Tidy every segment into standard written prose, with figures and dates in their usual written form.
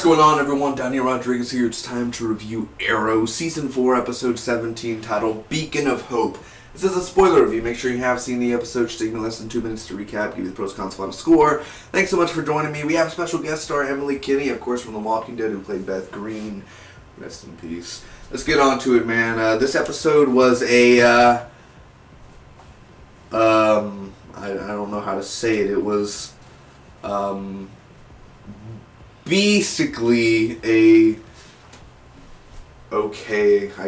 What's going on, everyone? Daniel Rodriguez here. It's time to review Arrow, Season 4, Episode 17, titled Beacon of Hope. This is a spoiler review. Make sure you have seen the episode. Should take me less than 2 minutes to recap, give you the pros, cons, final score. Thanks so much for joining me. We have a special guest star, Emily Kinney, of course, from The Walking Dead, who played Beth Green. Rest in peace. Let's get on to it, man. This episode was a, I don't know how to say it. It was, basically I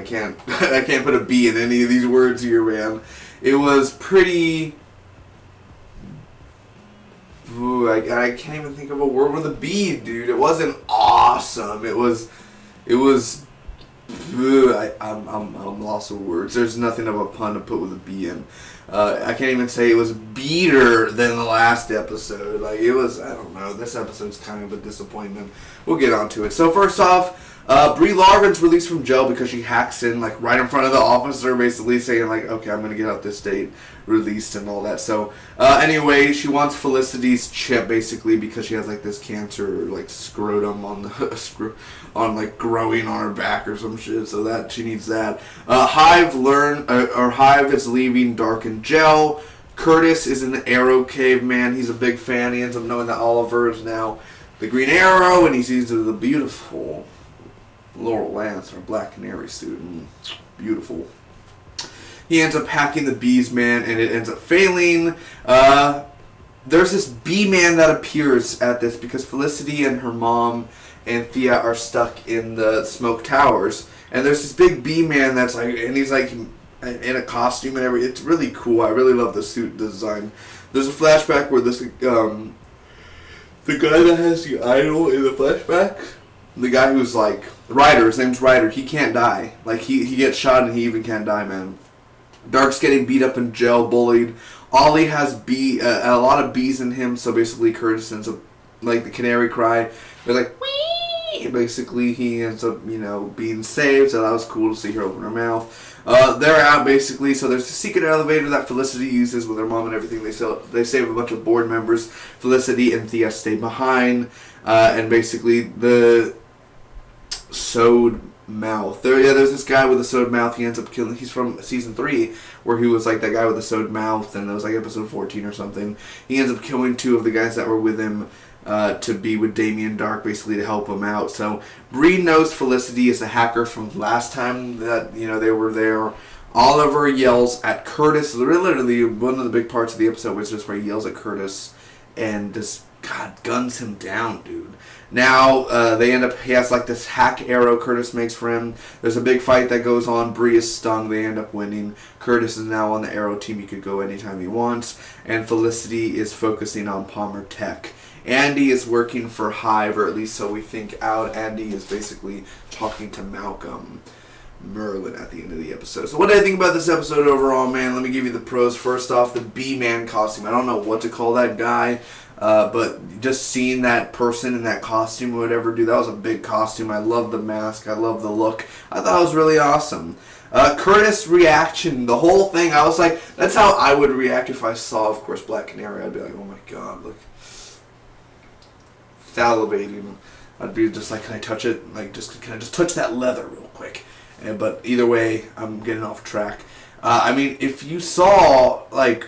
can't put a B in any of these words here, man. It was pretty, I can't even think of a word with a B, dude. It wasn't awesome. I'm lost for words. There's nothing of a pun to put with a B in. I can't even say it was better than the last episode. Like, it was, I don't know. This episode's kind of a disappointment. We'll get on to it. So first off, Brie Largon's released from jail because she hacks in, like, right in front of the officer, basically saying, like, okay, I'm going to get out this date, released and all that. So, anyway, she wants Felicity's chip, basically, because she has, like, this cancer, like, scrotum on the, like, growing on her back or some shit, so that, she needs that. Hive is leaving Dark and Gel. Curtis is in the Arrow cave, man. He's a big fan. He ends up knowing that Oliver is now the Green Arrow, and he sees the beautiful Laurel Lance, our Black Canary suit. Beautiful. He ends up hacking the bees, man, and it ends up failing. There's this bee man that appears at this because Felicity and her mom and Thea are stuck in the smoke towers. And there's this big bee man that's like, and he's like in a costume and everything. It's really cool. I really love the suit design. There's a flashback where this, the guy that has the idol in the flashback, the guy who's like, Ryder, his name's Ryder, he can't die. Like, he gets shot and he even can't die, man. Dark's getting beat up in jail, bullied. Ollie has a lot of bees in him, so basically Curtis ends up, like the canary cry, they're like, wee! Basically, he ends up, being saved, so that was cool to see her open her mouth. They're out, basically, so there's a secret elevator that Felicity uses with her mom and everything. They save a bunch of board members. Felicity and Thea stay behind, and basically the sewed mouth. There's this guy with a sewed mouth. He ends up killing. He's from season 3, where he was like that guy with the sewed mouth, and it was like episode 14 or something. He ends up killing 2 of the guys that were with him to be with Damien Dark, basically to help him out. So Bree knows Felicity is a hacker from last time that they were there. Oliver yells at Curtis. Literally, one of the big parts of the episode was just where he yells at Curtis and just guns him down, dude. Now, he has like this hack arrow Curtis makes for him. There's a big fight that goes on. Bree is stung. They end up winning. Curtis is now on the arrow team. He could go anytime he wants. And Felicity is focusing on Palmer Tech. Andy is working for Hive, or at least so we think out. Andy is basically talking to Malcolm Merlin at the end of the episode. So what do I think about this episode overall, man? Let me give you the pros. First off, the Bee-Man costume. I don't know what to call that guy. But just seeing that person in that costume or whatever, dude, that was a big costume. I love the mask. I love the look. I thought it was really awesome. Curtis' reaction, the whole thing, I was like, that's how I would react if I saw, of course, Black Canary. I'd be like, oh my god, look. Salivating. I'd be just like, can I touch it? Like, can I just touch that leather real quick? But either way, I'm getting off track. If you saw, like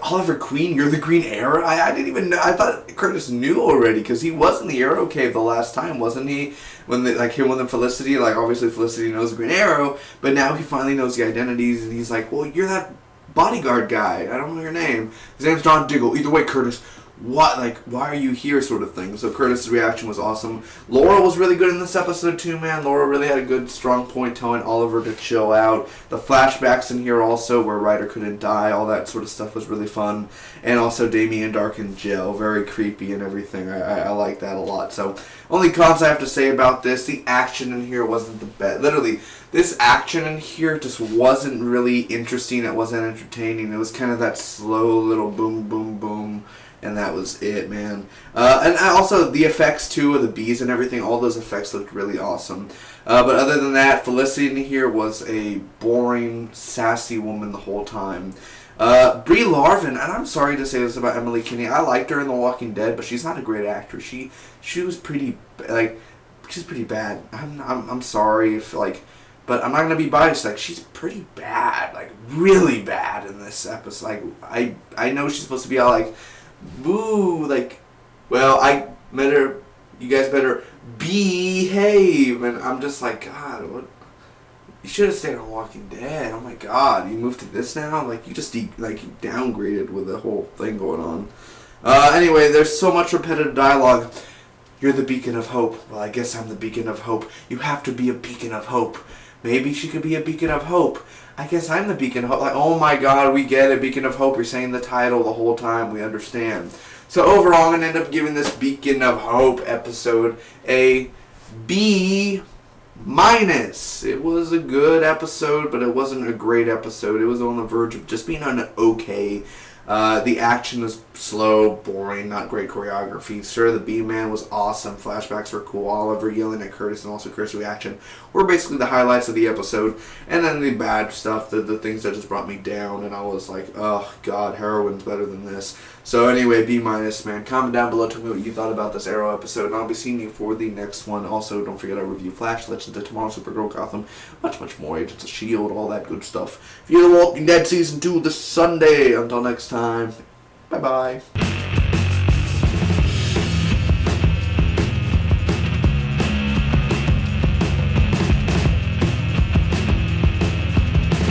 Oliver Queen, you're the Green Arrow. I didn't even know. I thought Curtis knew already because he was in the Arrow Cave the last time, wasn't he? When him and Felicity, like obviously Felicity knows the Green Arrow, but now he finally knows the identities, and he's like, well, you're that bodyguard guy. I don't know your name. His name's John Diggle. Either way, Curtis, what, like, why are you here, sort of thing. So Curtis' reaction was awesome. Laura was really good in this episode too, man. Laura really had a good, strong point telling Oliver to chill out. The flashbacks in here also, where Ryder couldn't die, all that sort of stuff was really fun. And also Damien Dark in jail, very creepy and everything. I like that a lot. So, only cons I have to say about this, the action in here wasn't the best. Literally, this action in here just wasn't really interesting. It wasn't entertaining. It was kind of that slow little boom, boom, boom. And that was it, man. And also the effects, too, of the bees and everything, all those effects looked really awesome. But other than that, Felicity in here was a boring, sassy woman the whole time. Brie Larson, and I'm sorry to say this about Emily Kinney. I liked her in The Walking Dead, but she's not a great actress. She was pretty she's pretty bad. I'm sorry if but I'm not gonna be biased. Like, she's pretty bad, like really bad in this episode. Like, I know she's supposed to be all like, boo, like, well, I better, you guys better behave, and I'm just like, God, what? You should have stayed on Walking Dead. Oh my God, you moved to this now? Like, you just you downgraded with the whole thing going on. Anyway, there's so much repetitive dialogue. You're the beacon of hope. Well, I guess I'm the beacon of hope. You have to be a beacon of hope. Maybe she could be a beacon of hope. I guess I'm the beacon of hope. Like, oh my God, we get it. Beacon of hope. You're saying the title the whole time. We understand. So overall, I'm going to end up giving this Beacon of Hope episode a B-. It was a good episode, but it wasn't a great episode. It was on the verge of just being an okay. The action was slow, boring, not great choreography. Sir, the B-Man was awesome. Flashbacks were cool. Oliver yelling at Curtis and also Curtis' reaction were basically the highlights of the episode. And then the bad stuff, the things that just brought me down, and I was like, oh God, heroin's better than this. So anyway, B-, man. Comment down below, tell me what you thought about this Arrow episode, and I'll be seeing you for the next one. Also, don't forget I review Flash, Legends of Tomorrow, Supergirl, Gotham, much more, Agents of S.H.I.E.L.D, all that good stuff. Fear the Walking Dead Season 2 this Sunday. Until next time, bye-bye.